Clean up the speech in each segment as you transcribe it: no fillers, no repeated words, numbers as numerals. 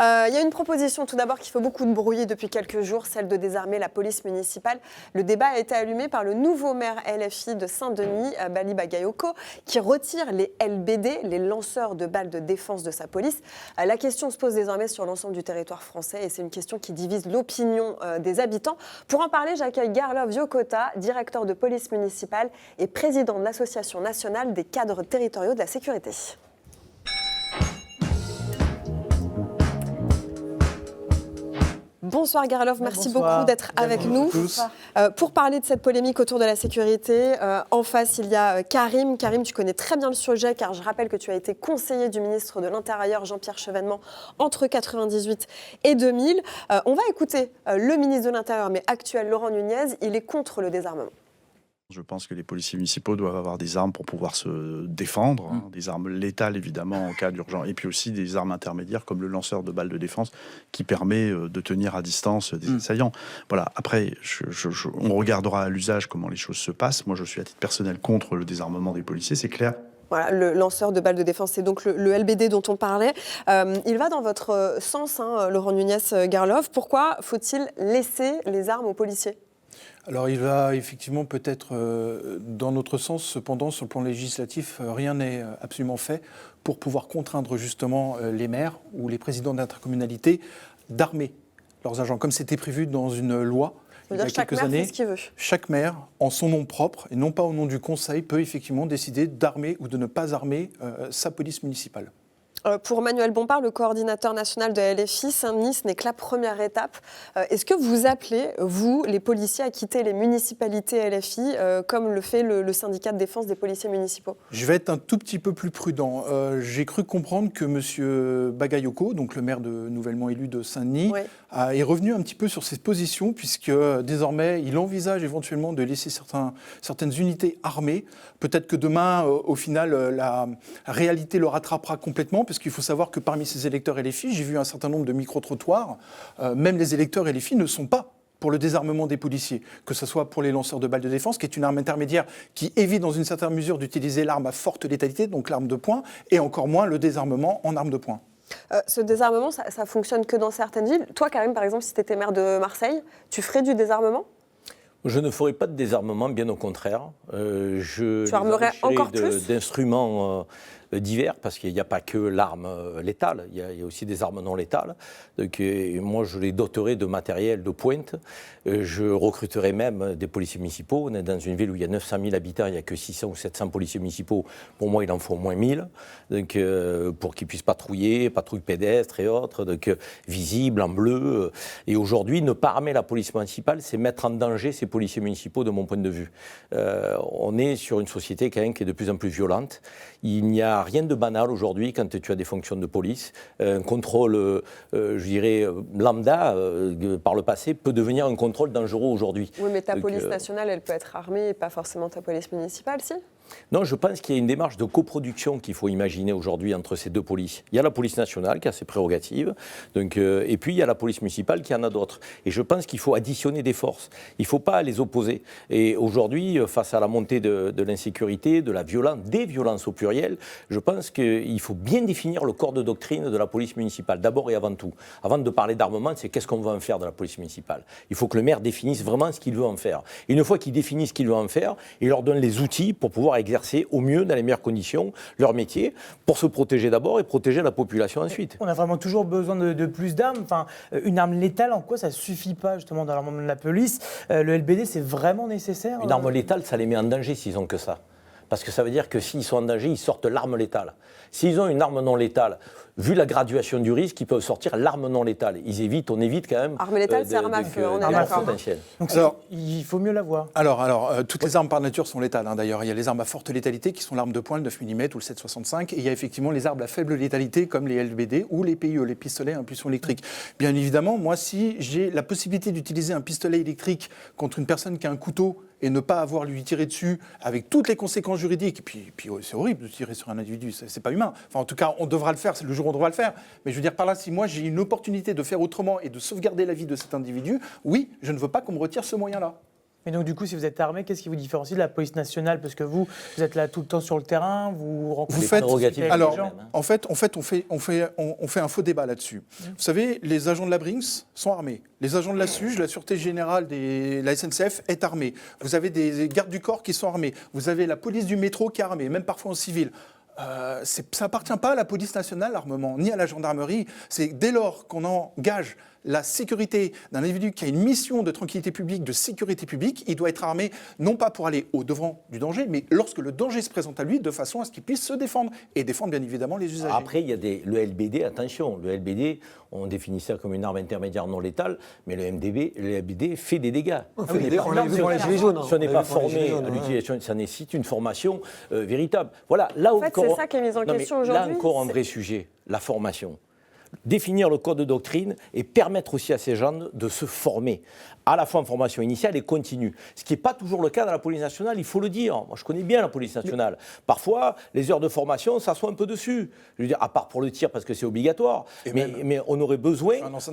Il y a une proposition tout d'abord qui fait beaucoup de bruit depuis quelques jours, celle de désarmer la police municipale. Le débat a été allumé par le nouveau maire LFI de Saint-Denis, Bali Bagayoko, qui retire les LBD, les lanceurs de balles de défense de sa police. La question se pose désormais sur l'ensemble du territoire français et c'est une question qui divise l'opinion des habitants. Pour en parler, j'accueille Garlov Yokota, directeur de police municipale et président de l'Association nationale des cadres territoriaux de la sécurité. Bonsoir Garlov, merci beaucoup d'être avec nous. Pour parler de cette polémique autour de la sécurité, en face il y a Karim. Karim, tu connais très bien le sujet car je rappelle que tu as été conseiller du ministre de l'Intérieur Jean-Pierre Chevènement entre 1998 et 2000. On va écouter le ministre de l'Intérieur mais actuel Laurent Nunez, il est contre le désarmement. Je pense que les policiers municipaux doivent avoir des armes pour pouvoir se défendre, des armes létales évidemment en cas d'urgence, et puis aussi des armes intermédiaires comme le lanceur de balles de défense qui permet de tenir à distance des assaillants. Voilà. Après, on regardera à l'usage comment les choses se passent. Moi, je suis à titre personnel contre le désarmement des policiers, c'est clair. Voilà, le lanceur de balles de défense, c'est donc le LBD dont on parlait. Il va dans votre sens, Laurent Nunez Garlov. Pourquoi faut-il laisser les armes aux policiers ? Alors il va effectivement peut-être dans notre sens, cependant sur le plan législatif, rien n'est absolument fait pour pouvoir contraindre justement les maires ou les présidents d'intercommunalité d'armer leurs agents, comme c'était prévu dans une loi il y a quelques années. Fait ce qu'il veut. Chaque maire, en son nom propre et non pas au nom du conseil, peut effectivement décider d'armer ou de ne pas armer sa police municipale. Pour Manuel Bompard, le coordinateur national de LFI, Saint-Denis, ce n'est que la première étape. Est-ce que vous appelez, vous, les policiers, à quitter les municipalités LFI, comme le fait le syndicat de défense des policiers municipaux ? Je vais être un tout petit peu plus prudent. J'ai cru comprendre que M. Bagayoko, donc le maire nouvellement élu de Saint-Denis, est revenu un petit peu sur ses positions, puisque désormais, il envisage éventuellement de laisser certaines unités armées. Peut-être que demain, au final, la réalité le rattrapera complètement, parce qu'il faut savoir que parmi ces électeurs LFI, j'ai vu un certain nombre de micro-trottoirs, même les électeurs LFI ne sont pas pour le désarmement des policiers, que ce soit pour les lanceurs de balles de défense, qui est une arme intermédiaire qui évite dans une certaine mesure d'utiliser l'arme à forte létalité, donc l'arme de poing, et encore moins le désarmement en arme de poing. Ce désarmement, ça fonctionne que dans certaines villes. Toi, Karim, par exemple, si tu étais maire de Marseille, tu ferais du désarmement ? Je ne ferai pas de désarmement, bien au contraire. Tu armerais encore plus d'instruments divers, parce qu'il n'y a pas que l'arme létale, il y a aussi des armes non létales. Donc, moi, je les doterai de matériel de pointe. Je recruterai même des policiers municipaux. On est dans une ville où il y a 900 000 habitants, il n'y a que 600 ou 700 policiers municipaux. Pour moi, il en faut au moins 1000, donc, pour qu'ils puissent patrouiller pédestres et autres, donc, visibles, en bleu. Et aujourd'hui, ne pas armer la police municipale, c'est mettre en danger ces policiers municipaux, de mon point de vue. On est sur une société quand même qui est de plus en plus violente. Il n'y a rien de banal aujourd'hui quand tu as des fonctions de police. Un contrôle, je dirais, lambda, par le passé, peut devenir un contrôle dangereux aujourd'hui. Oui, mais ta police nationale, elle peut être armée et pas forcément ta police municipale, si ? Non, je pense qu'il y a une démarche de coproduction qu'il faut imaginer aujourd'hui entre ces deux polices. Il y a la police nationale qui a ses prérogatives, donc, et puis il y a la police municipale qui en a d'autres. Et je pense qu'il faut additionner des forces. Il ne faut pas les opposer. Et aujourd'hui, face à la montée de l'insécurité, de la violence, des violences au pluriel, je pense qu'il faut bien définir le corps de doctrine de la police municipale, d'abord et avant tout. Avant de parler d'armement, c'est qu'est-ce qu'on veut en faire de la police municipale. Il faut que le maire définisse vraiment ce qu'il veut en faire. Et une fois qu'il définit ce qu'il veut en faire, il leur donne les outils pour pouvoir exercer au mieux, dans les meilleures conditions, leur métier, pour se protéger d'abord et protéger la population ensuite. On a vraiment toujours besoin de plus d'armes. Enfin, une arme létale, en quoi ça ne suffit pas justement dans l'armement de la police ? Le LBD, c'est vraiment nécessaire ? Une arme létale, ça les met en danger s'ils ont que ça. Parce que ça veut dire que s'ils sont en danger, ils sortent l'arme létale. S'ils ont une arme non létale, vu la graduation du risque, ils peuvent sortir l'arme non létale. On évite quand même... Arme létale, c'est arme à feu, on est d'accord. Donc alors, il faut mieux l'avoir. Alors toutes les armes par nature sont létales, d'ailleurs. Il y a les armes à forte létalité qui sont l'arme de poing, le 9 mm ou le 7,65. Et il y a effectivement les armes à faible létalité comme les LBD ou les PIE, les pistolets à impulsion électrique. Bien évidemment, moi, si j'ai la possibilité d'utiliser un pistolet électrique contre une personne qui a un couteau et ne pas avoir lui tirer dessus avec toutes les conséquences juridiques. Et puis c'est horrible de tirer sur un individu, c'est pas humain. Enfin, en tout cas, on devra le faire, c'est le jour où on devra le faire. Mais je veux dire par là, si moi j'ai une opportunité de faire autrement et de sauvegarder la vie de cet individu, oui, je ne veux pas qu'on me retire ce moyen-là. Et donc, du coup, si vous êtes armé, qu'est-ce qui vous différencie de la police nationale? Parce que vous êtes là tout le temps sur le terrain, vous rencontrez Vous faites, alors, les gens. en fait, on fait un faux débat là-dessus. Vous savez, les agents de la Brinks sont armés. Les agents de la SUGE, la Sûreté Générale de la SNCF est armée. Vous avez des gardes du corps qui sont armés. Vous avez la police du métro qui est armée, même parfois en civil. Ça n'appartient pas à la police nationale, l'armement, ni à la gendarmerie. C'est dès lors qu'on engage la sécurité d'un individu qui a une mission de tranquillité publique, de sécurité publique, il doit être armé non pas pour aller au-devant du danger, mais lorsque le danger se présente à lui, de façon à ce qu'il puisse se défendre et défendre bien évidemment les usagers. Après, il y a le LBD, attention, le LBD, on définit ça comme une arme intermédiaire non létale, mais le LBD fait des dégâts. On l'a vu dans les Gilets jaunes. Si on n'est pas formé à l'utilisation, ça nécessite une formation véritable. Voilà, là en fait, c'est ça qui est mis en question aujourd'hui. Là encore un vrai sujet, la formation. Définir le code de doctrine et permettre aussi à ces gens de se former, à la fois en formation initiale et continue. Ce qui n'est pas toujours le cas dans la police nationale, il faut le dire. Moi, je connais bien la police nationale. Parfois, les heures de formation, ça soit un peu dessus. Je veux dire, à part pour le tir, parce que c'est obligatoire. Mais on aurait besoin, de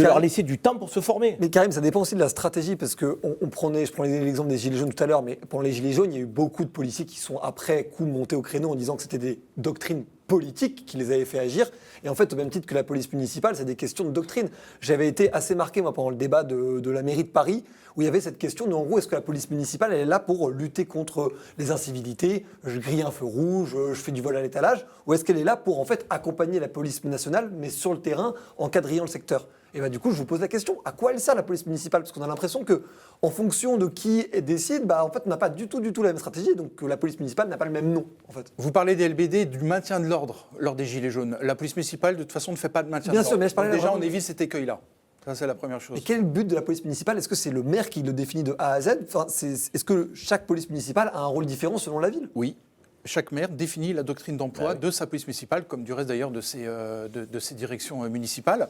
leur laisser du temps pour se former. Mais Karim, ça dépend aussi de la stratégie, parce que je prenais l'exemple des Gilets jaunes tout à l'heure, mais pour les Gilets jaunes, il y a eu beaucoup de policiers qui sont après coup montés au créneau en disant que c'était des doctrines politiques qui les avaient fait agir. Et en fait, au même titre que la police municipale, c'est des questions de doctrine. J'avais été assez marqué, moi, pendant le débat de la mairie de Paris, où il y avait cette question de, en gros, est-ce que la police municipale, elle est là pour lutter contre les incivilités, je grille un feu rouge, je fais du vol à l'étalage, ou est-ce qu'elle est là pour, en fait, accompagner la police nationale, mais sur le terrain, en quadrillant le secteur? Et bah, du coup, je vous pose la question, à quoi elle sert la police municipale? Parce qu'on a l'impression que, en fonction de qui décide, en fait, on n'a pas du tout la même stratégie, donc la police municipale n'a pas le même nom, en fait. Vous parlez des LBD, du maintien de l'ordre lors des Gilets jaunes. La police municipale, de toute façon, ne fait pas de maintien de l'ordre. Bien sûr, mais je parlais déjà, on évite cet écueil-là. Ça, c'est la première chose. Et quel est le but de la police municipale? Est-ce que c'est le maire qui le définit de A à Z? Enfin, est-ce que chaque police municipale a un rôle différent selon la ville? Oui. Chaque maire définit la doctrine d'emploi de sa police municipale, comme du reste d'ailleurs de ses directions municipales.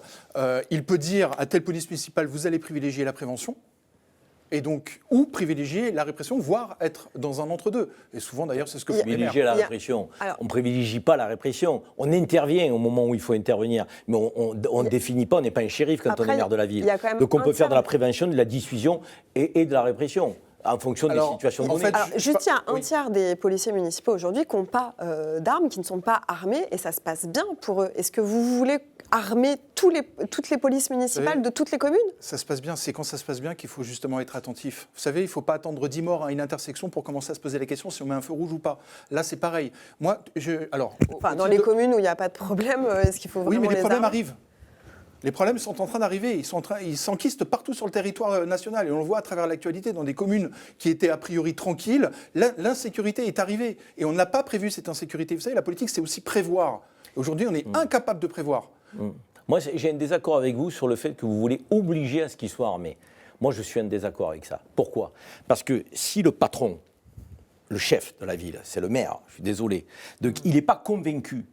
Il peut dire à telle police municipale, vous allez privilégier la prévention, et donc, ou privilégier la répression, voire être dans un entre-deux. Et souvent d'ailleurs, c'est ce que font les maires. Privilégier la répression. On ne privilégie pas la répression. On intervient au moment où il faut intervenir, mais on ne définit pas, on n'est pas un shérif quand on est maire de la ville. Donc on peut faire de la prévention, de la dissuasion et de la répression, en fonction des situations données. Alors, juste, il y a un tiers des policiers municipaux aujourd'hui qui n'ont pas d'armes, qui ne sont pas armés, et ça se passe bien pour eux. Est-ce que vous voulez armer toutes les polices municipales de toutes les communes? Ça se passe bien, c'est quand ça se passe bien qu'il faut justement être attentif. Vous savez, il ne faut pas attendre 10 morts à une intersection pour commencer à se poser la question si on met un feu rouge ou pas. Là, c'est pareil. Moi, dans les communes où il n'y a pas de problème, est-ce qu'il faut vraiment les problèmes armes arrivent. Les problèmes sont en train d'arriver, ils s'enquistent partout sur le territoire national. Et on le voit à travers l'actualité, dans des communes qui étaient a priori tranquilles, l'insécurité est arrivée. Et on n'a pas prévu cette insécurité. Vous savez, la politique, c'est aussi prévoir. Aujourd'hui, on est incapable de prévoir. Moi, j'ai un désaccord avec vous sur le fait que vous voulez obliger à ce qu'ils soient armés. Moi, je suis en désaccord avec ça. Pourquoi? Parce que si le patron, le chef de la ville, c'est le maire, je suis désolé, donc il n'est pas convaincu.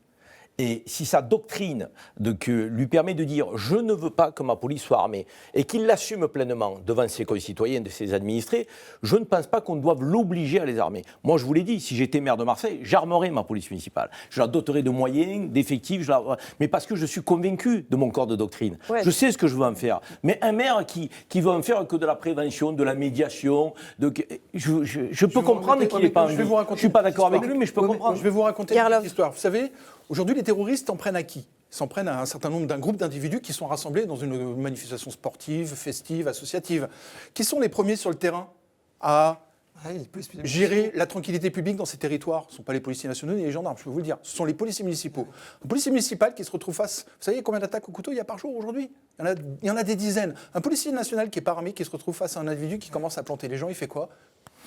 Et si sa doctrine lui permet de dire « je ne veux pas que ma police soit armée » et qu'il l'assume pleinement devant ses concitoyens, de ses administrés, je ne pense pas qu'on doive l'obliger à les armer. Moi, je vous l'ai dit, si j'étais maire de Marseille, j'armerais ma police municipale. Je la doterais de moyens, d'effectifs, mais parce que je suis convaincu de mon corps de doctrine. Ouais. Je sais ce que je veux en faire. Mais un maire qui veut en faire que de la prévention, de la médiation, je peux comprendre qu'il n'est pas envie. Je ne suis pas d'accord avec lui, mais je peux comprendre. Je vais vous raconter une petite histoire. Vous savez, aujourd'hui, les terroristes en prennent à qui? Ils s'en prennent à d'un groupe d'individus qui sont rassemblés dans une manifestation sportive, festive, associative. Qui sont les premiers sur le terrain à gérer la tranquillité publique dans ces territoires? Ce ne sont pas les policiers nationaux ni les gendarmes, je peux vous le dire. Ce sont les policiers municipaux. Un policier municipal qui se retrouve face... Vous savez combien d'attaques au couteau il y a par jour aujourd'hui? Il y en a des dizaines. Un policier national qui est pas armé, qui se retrouve face à un individu qui commence à planter les gens, il fait quoi?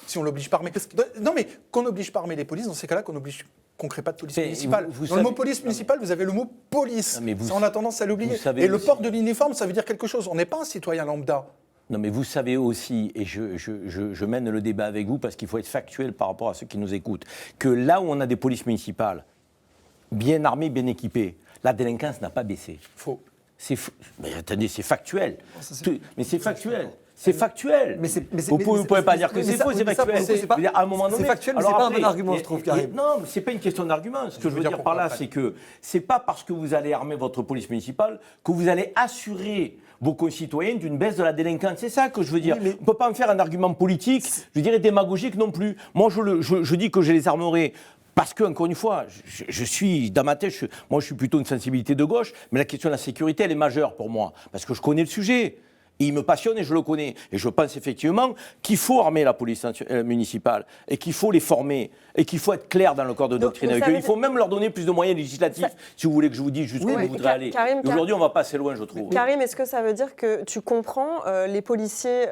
Si on l'oblige pas à armer. Non, mais qu'on n'oblige pas à armer les polices, dans ces cas-là, qu'on ne crée pas de police municipale. Dans le mot police municipale, vous avez le mot police. Ça, on a tendance à l'oublier. Et le port de l'uniforme, ça veut dire quelque chose. On n'est pas un citoyen lambda. Non, mais vous savez aussi, et je mène le débat avec vous parce qu'il faut être factuel par rapport à ceux qui nous écoutent, que là où on a des polices municipales bien armées, bien équipées, la délinquance n'a pas baissé. Faux. Mais attendez, c'est factuel. Mais c'est factuel. C'est factuel. Vous ne pouvez pas dire que c'est faux, c'est factuel. À un moment donné, c'est factuel, mais c'est pas un bon argument, je trouve, Karim. Non, mais c'est pas une question d'argument. Ce que je veux dire par là, c'est que c'est pas parce que vous allez armer votre police municipale que vous allez assurer vos concitoyens d'une baisse de la délinquance. C'est ça que je veux dire. On ne peut pas en faire un argument politique, je dirais démagogique non plus. Moi, je dis que je les armerai. Parce que, encore une fois, je suis dans ma tête, moi je suis plutôt une sensibilité de gauche, mais la question de la sécurité, elle est majeure pour moi. Parce que je connais le sujet. Et il me passionne et je le connais. Et je pense effectivement qu'il faut armer la police municipale et qu'il faut les former et qu'il faut être clair dans le corps de doctrine avec eux. Il faut même leur donner plus de moyens législatifs, si vous voulez que je vous dise jusqu'où vous voudrez aller. Aujourd'hui, on ne va pas assez loin, je trouve. Karim, est-ce que ça veut dire que tu comprends les policiers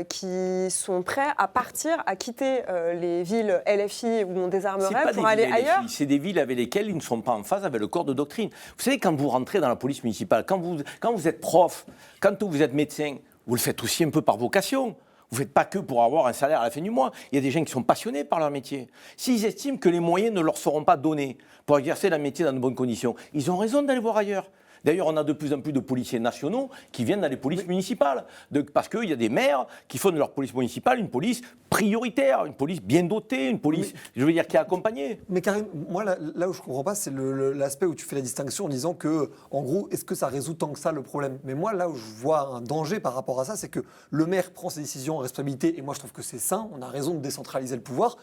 qui sont prêts à partir, à quitter les villes LFI où on désarmerait pour aller ailleurs? C'est des villes avec lesquelles ils ne sont pas en phase avec le corps de doctrine. Vous savez, quand vous rentrez dans la police municipale, quand vous êtes prof, quand vous êtes médecin, vous le faites aussi un peu par vocation. Vous ne faites pas que pour avoir un salaire à la fin du mois. Il y a des gens qui sont passionnés par leur métier. S'ils estiment que les moyens ne leur seront pas donnés pour exercer leur métier dans de bonnes conditions, ils ont raison d'aller voir ailleurs. D'ailleurs, on a de plus en plus de policiers nationaux qui viennent dans les polices municipales. Parce qu'il y a des maires qui font de leur police municipale une police prioritaire, une police bien dotée, une police, je veux dire, qui est accompagnée. Mais Karim, moi, là où je ne comprends pas, c'est l'aspect où tu fais la distinction en disant que, en gros, est-ce que ça résout tant que ça le problème? Mais moi, là où je vois un danger par rapport à ça, c'est que le maire prend ses décisions en responsabilité, et moi, je trouve que c'est sain, on a raison de décentraliser le pouvoir.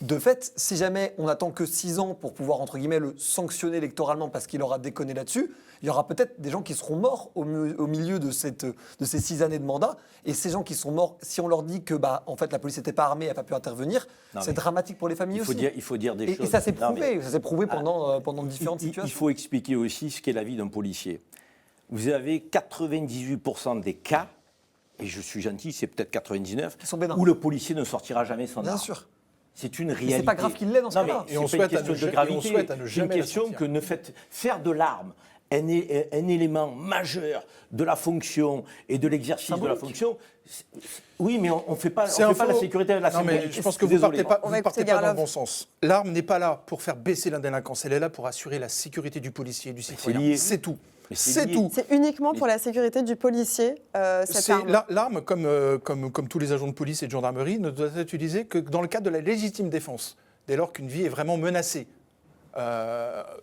De fait, si jamais on n'attend que 6 ans pour pouvoir, entre guillemets, le sanctionner électoralement parce qu'il aura déconné là-dessus, il y aura peut-être des gens qui seront morts au milieu de ces 6 années de mandat. Et ces gens qui sont morts, si on leur dit que en fait, la police n'était pas armée, elle n'a pas pu intervenir, c'est dramatique pour les familles aussi. Il faut dire des choses. Et ça s'est prouvé, pendant différentes situations. Il faut expliquer aussi ce qu'est la vie d'un policier. Vous avez 98% des cas, et je suis gentil, c'est peut-être 99, où le policier ne sortira jamais son arme. Bien sûr. C'est une réalité. C'est pas grave qu'il l'ait dans ce cas-là. Et on souhaite de gravité. C'est une question que ne faire de l'arme un élément majeur de la fonction et de l'exercice de la fonction. Oui, mais on ne fait pas la sécurité de la sécurité. Mais je pense que vous ne partez pas dans le bon sens. L'arme n'est pas là pour faire baisser la délinquance, elle est là pour assurer la sécurité du policier et du citoyen. C'est tout. C'est tout. C'est uniquement pour la sécurité du policier, cette arme. L'arme, comme tous les agents de police et de gendarmerie, ne doit être utilisée que dans le cadre de la légitime défense, dès lors qu'une vie est vraiment menacée.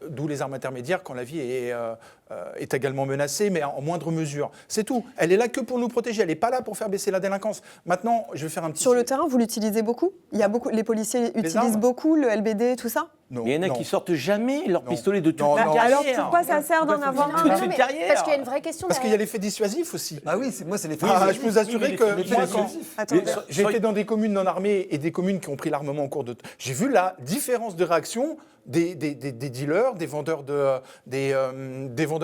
D'où les armes intermédiaires quand la vie est également menacée, mais en moindre mesure. C'est tout. Elle est là que pour nous protéger. Elle n'est pas là pour faire baisser la délinquance. Maintenant, je vais faire un petit... Sur le terrain, vous l'utilisez beaucoup? Les policiers utilisent beaucoup le LBD, tout ça? Non, mais il y en a qui sortent jamais leur pistolet de toute carrière. Alors pourquoi ça sert d'en avoir un? Parce qu'il y a une vraie question. Parce qu'il y a l'effet dissuasif aussi. Ah oui, moi c'est l'effet dissuasif. Je peux vous assurer que moi, j'ai été dans des communes non armées et des communes qui ont pris l'armement en cours de... J'ai vu la différence de réaction des dealers, des vendeurs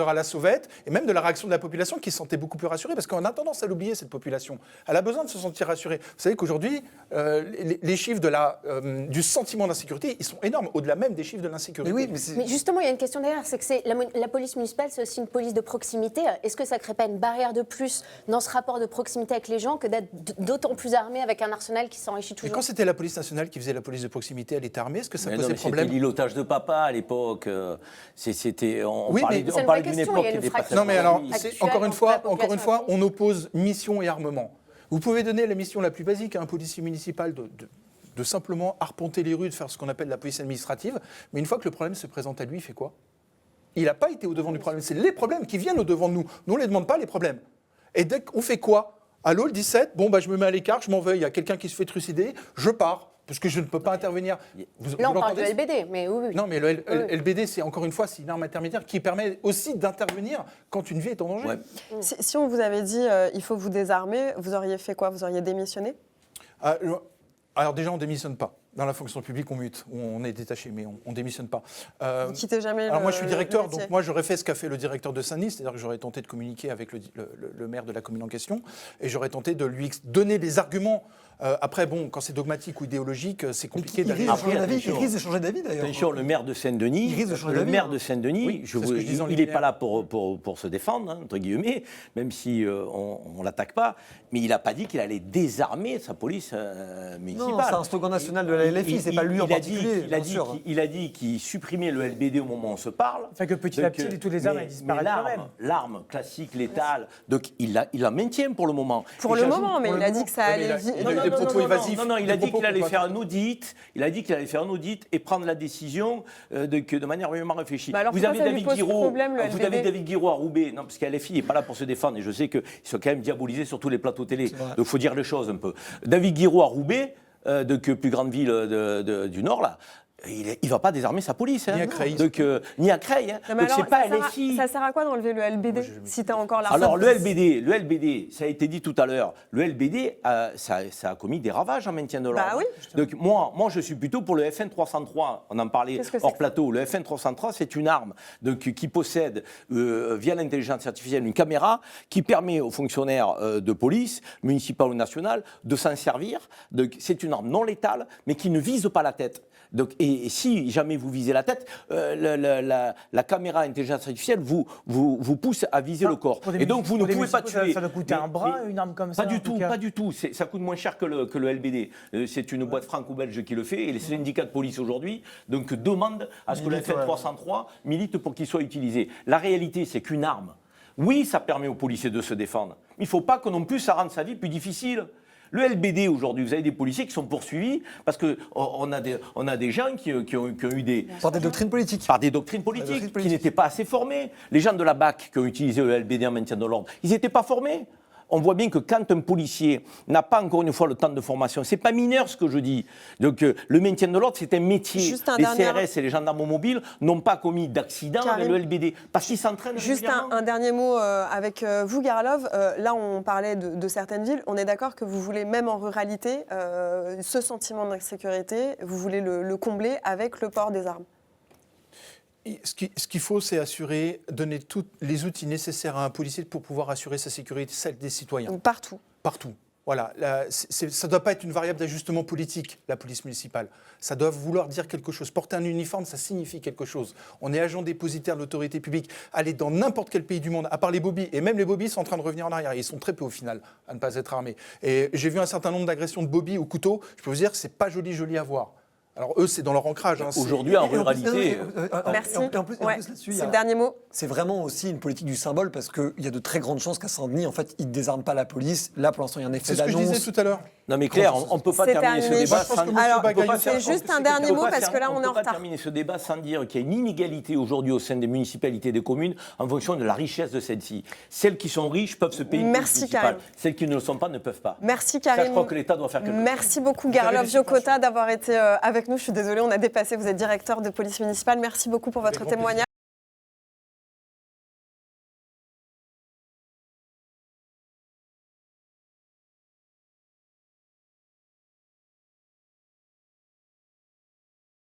à la sauvette, et même de la réaction de la population qui se sentait beaucoup plus rassurée, parce qu'on a tendance à l'oublier, cette population. Elle a besoin de se sentir rassurée. Vous savez qu'aujourd'hui, les chiffres du sentiment d'insécurité, ils sont énormes, au-delà même des chiffres de l'insécurité. Mais justement, il y a une question derrière, c'est que la police municipale, c'est aussi une police de proximité. Est-ce que ça ne crée pas une barrière de plus dans ce rapport de proximité avec les gens que d'être d'autant plus armé avec un arsenal qui s'enrichit toujours? Et quand c'était la police nationale qui faisait la police de proximité, elle était armée, est-ce que ça posait problème? C'était l'îlotage de papa à l'époque. On parlait d'une époque qui dépassait. Non, mais alors, encore une fois, on oppose mission et armement. Vous pouvez donner la mission la plus basique à un policier municipal de simplement arpenter les rues, de faire ce qu'on appelle la police administrative, mais une fois que le problème se présente à lui, il fait quoi? Il n'a pas été au-devant du problème. C'est les problèmes qui viennent au-devant de nous. Nous, on ne les demande pas, les problèmes. Et dès qu'on fait quoi? Allô, le 17, je me mets à l'écart, je m'en vais, il y a quelqu'un qui se fait trucider, je pars. Parce que je ne peux pas intervenir. Là, on parle de LBD, mais oui. Non, mais le LBD, c'est encore une fois, c'est une arme intermédiaire qui permet aussi d'intervenir quand une vie est en danger. Ouais. Si on vous avait dit il faut vous désarmer, vous auriez fait quoi? Vous auriez démissionné? Alors déjà, on ne démissionne pas. Dans la fonction publique, on mute, on est détaché, mais on ne démissionne pas. Vous quittez jamais alors moi, je suis directeur, donc moi, j'aurais fait ce qu'a fait le directeur de Saint-Denis, c'est-à-dire que j'aurais tenté de communiquer avec le maire de la commune en question, et j'aurais tenté de lui donner des arguments. Après, quand c'est dogmatique ou idéologique, c'est compliqué d'aller... Il risque de changer d'avis, d'ailleurs. Attention, le maire de Saint-Denis, il n'est pas là pour se défendre, entre guillemets, même si on ne l'attaque pas, mais il n'a pas dit qu'il allait désarmer sa police municipale. Non, c'est un slogan national de la LFI, c'est pas lui en particulier. Il a dit qu'il supprimait le LBD au moment où on se parle. Enfin que petit à petit, toutes les armes disparaissent quand même. L'arme classique, létale, donc il la maintient pour le moment. Pour le moment, mais il a dit que ça allait vite. Il a eu des propos évasifs. Non, il a dit qu'il allait faire un audit. Il a dit qu'il allait faire un audit et prendre la décision de manière vraiment réfléchie. Bah alors, vous avez David Guiraud, vous avez David Guiraud à Roubaix. Non, parce que LFI n'est pas là pour se défendre et je sais qu'ils sont quand même diabolisés sur tous les plateaux télé. Donc il faut dire les choses un peu. David Guiraud à Roubaix, plus grande ville du Nord là. Il ne va pas désarmer sa police. Ni à Creil. Ni à Creil. Donc c'est pas LFI. Ça sert à quoi d'enlever le LBD si tu as encore l'arme? Alors le LBD, ça a été dit tout à l'heure, le LBD, ça a commis des ravages en maintien de l'ordre. Bah oui. Donc moi, je suis plutôt pour le FN 303. On en parlait hors plateau. Le FN 303, c'est une arme qui possède, via l'intelligence artificielle, une caméra qui permet aux fonctionnaires de police, municipale ou nationale, de s'en servir. C'est une arme non létale, mais qui ne vise pas la tête. Donc, et si jamais vous visez la tête, la caméra intelligence artificielle vous pousse à viser le corps. Et donc vous ne pouvez pas tuer. Ça doit coûter un bras, une arme comme ça? Pas du tout. Ça coûte moins cher que le LBD. C'est une boîte franco-belge qui le fait et les syndicats de police aujourd'hui demandent à ce que le FN 303 milite pour qu'il soit utilisé. La réalité, c'est qu'une arme, oui, ça permet aux policiers de se défendre. Il ne faut pas que non plus ça rende sa vie plus difficile. Le LBD aujourd'hui, vous avez des policiers qui sont poursuivis parce qu'on a des gens qui ont eu des... Par des doctrines politiques. Par des doctrines politiques qui n'étaient pas assez formés. Les gens de la BAC qui ont utilisé le LBD en maintien de l'ordre, ils n'étaient pas formés. On voit bien que quand un policier n'a pas encore une fois le temps de formation, c'est pas mineur ce que je dis. Donc le maintien de l'ordre, c'est un métier. Les CRS et les gendarmes mobiles n'ont pas commis d'accident avec le LBD parce qu'ils s'entraînent régulièrement. Juste un dernier mot avec vous, Garlov. Là, on parlait de certaines villes. On est d'accord que vous voulez, même en ruralité, ce sentiment d'insécurité, vous voulez le combler avec le port des armes. Ce qu'il faut, c'est donner tous les outils nécessaires à un policier pour pouvoir assurer sa sécurité, celle des citoyens. Partout. Partout. Voilà. Ça ne doit pas être une variable d'ajustement politique, la police municipale. Ça doit vouloir dire quelque chose. Porter un uniforme, ça signifie quelque chose. On est agent dépositaire de l'autorité publique. Aller dans n'importe quel pays du monde, à part les bobbies, et même les bobbies sont en train de revenir en arrière. Ils sont très peu au final à ne pas être armés. Et j'ai vu un certain nombre d'agressions de bobbies au couteau. Je peux vous dire que ce n'est pas joli à voir. Alors eux, c'est dans leur ancrage. Aujourd'hui, en ruralité... Merci. En plus là-dessus, c'est le dernier mot. C'est vraiment aussi une politique du symbole parce qu'il y a de très grandes chances qu'à Saint-Denis, en fait, ils ne désarment pas la police. Là, pour l'instant, il y a un effet d'annonce. C'est ce que je disais tout à l'heure. Non mais Claire, on ne peut pas terminer ce débat sans... Alors, c'est juste un dernier mot parce que là, on est en retard. On ne peut pas terminer ce débat sans dire qu'il y a une inégalité aujourd'hui au sein des municipalités et des communes en fonction de la richesse de celles-ci. Celles qui sont riches peuvent se payer une police municipale. Celles qui ne le sont pas ne peuvent pas. Merci Karim. Ça, je crois que l'État doit faire quelque chose. Merci beaucoup Garlov Jokota d'avoir été avec nous. Je suis désolée, on a dépassé. Vous êtes directeur de police municipale. Merci beaucoup pour votre témoignage.